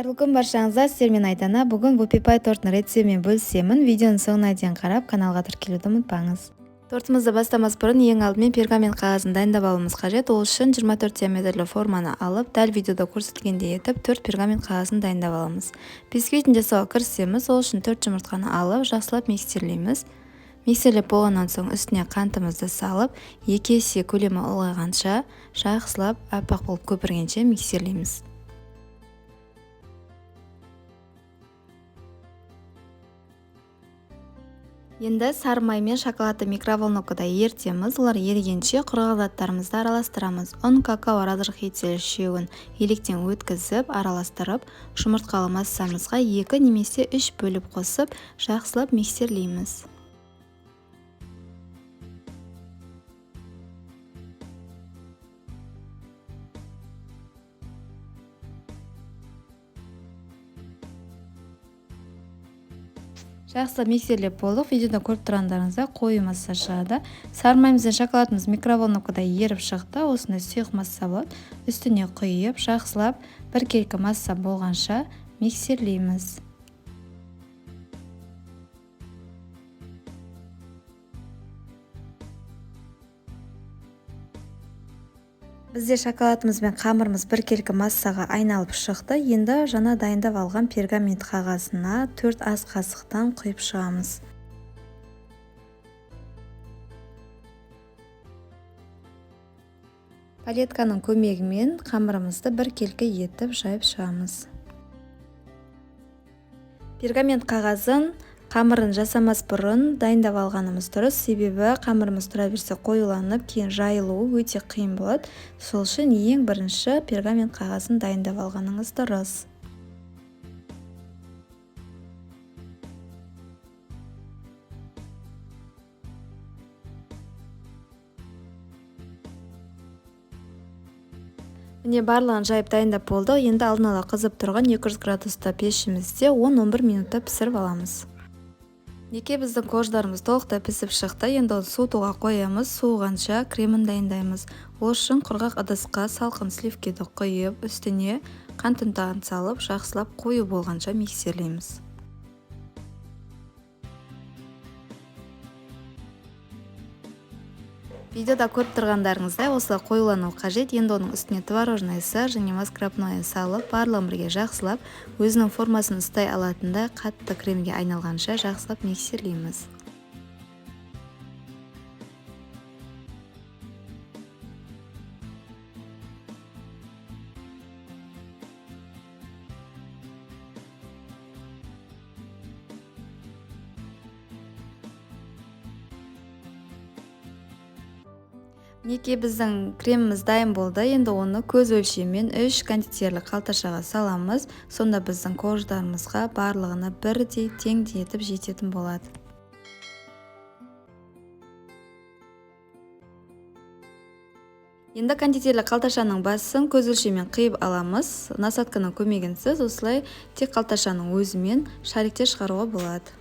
Қайырлы күн баршаңызға, сіздермен Айтана. Бүгін вупи-пай тортының рецептімен бөлісемін. Видеоның соңына дейін қарап, каналға тіркелуді ұмытпаңыз. Тортымызды бастамас бұрын ең алдымен пергамент қағазын дайындап алуымыз қажет. Ол үшін 24 диаметрлі форманы алып, дәл видеода көрсетілгендей етіп, 4 пергамент қағазын дайындап аламыз. Бисквитін жасауға кірісеміз. Ол үшін 4 жұмыртқаны алып, жақсылап миксерлейміз. Миксерлеп болғаннан соң үстіне қантымызды салып, 2 есе көлемі ұлғайғанша, жақсылап аппақ болып көпіргенше миксерлейміз. Енді сары май мен шоколадты микроволновкада ерітеміз. Олар ерігенше құрғақ заттарымызды араластырамыз. Ұн, какао, разрыхитель үшеуін електен өткізіп, араластырып, жұмыртқалы массамызға 2 немесе 3 бөліп қосып, жақсылап миксерлейміз. Жақсы миксерлеп болдық. Видеода көріп тұрғандарыңызда қою масса шығады. Сары майымыз бен шоколадымыз микроволновкада еріп шықты. Осындай сұйық масса болады. Үстіне құйып, жақсылап біркелкі масса болғанша миксерлейміз. Бізде шоколадымыз бен қамырымыз біркелкі массаға айналып шықты. Енді жаңа дайындап алған пергамент қағазына 4 ас қасықтан құйып шығамыз. Палетканың көмегімен қамырымызды біркелкі етіп жайып шығамыз. Пергамент қағазын қамырын жасамас бұрын дайындап алғанымыз дұрыс, себебі қамырымыз тұра берсе қоюланып, кейін жайылуы өте қиын болады. Сол үшін ең бірінші пергамент қағазын дайындап алғаныңыз дұрыс. Міне барлығын жайып дайындап болды. Енді алдын ала қызып тұрған 200 градуста пешімізде 10-11 минутта пісіріп аламыз. Неке біздің қождарымыз толықтай пісіп шықты. Енді оны суытуға қоямыз. Суығанша кремін дайындаймыз. Ол үшін құрғақ ыдысқа салқын сливкиді құйып, үстіне қант ұнтағын салып, жақсылап қою болғанша миксерлейміз. Видеода көріп тұрғандарыңыздай осылай қоюлану қажет. Енді оның үстіне творожный сыр және маскарпоне салып, барлығын бірге жақсылап, өзінің формасын ұстай алатындай қатты кремге айналғанша жақсылап миксерлейміз. Неке біздің креміміз дайын болды. Енді оны көз өлшемімен 3 кондитерлік қалташаға саламыз. Сонда біздің қождарымызға барлығына бірдей теңдей етіп жететін болады. Енді кондитерлік қалташаның басын көз өлшемімен қиып аламыз. Насадканың көмегінсіз осылай тек қалташаның өзімен шарикте шығаруға болады.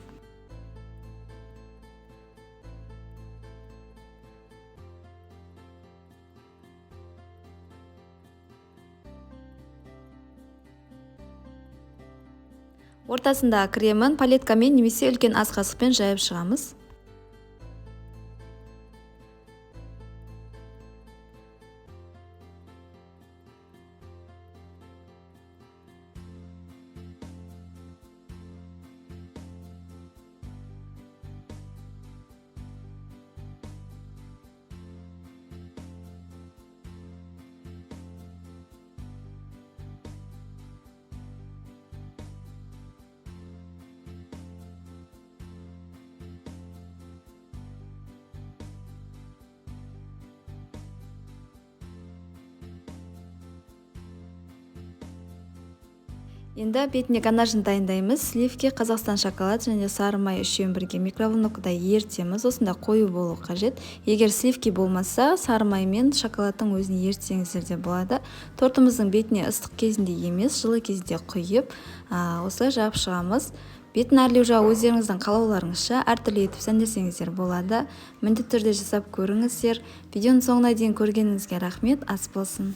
Ортасында кремін палеткамен немесе үлкен ас қасықпен жайып шығамыз. Енді бетіне ганажын дайындаймыз. Сливки, Қазақстан шоколад және сары май үшеуін бірге микроволновкада ерітеміз. Осында қою болу қажет. Егер сливки болмаса, сары май мен шоколадтың өзін ерітсеңіздер де болады. Тортымыздың бетіне ыстық кезінде емес, жылы кезде құйып, осылай жабып шығамыз. Бетін әрлеу жағы өздеріңіздің қалауларыңызша әртүрлі етіп сәндесеңіздер болады. Міндетті түрде жасап көріңіздер. Видеоның соңына дейін көргеніңізге рахмет, ас болсын.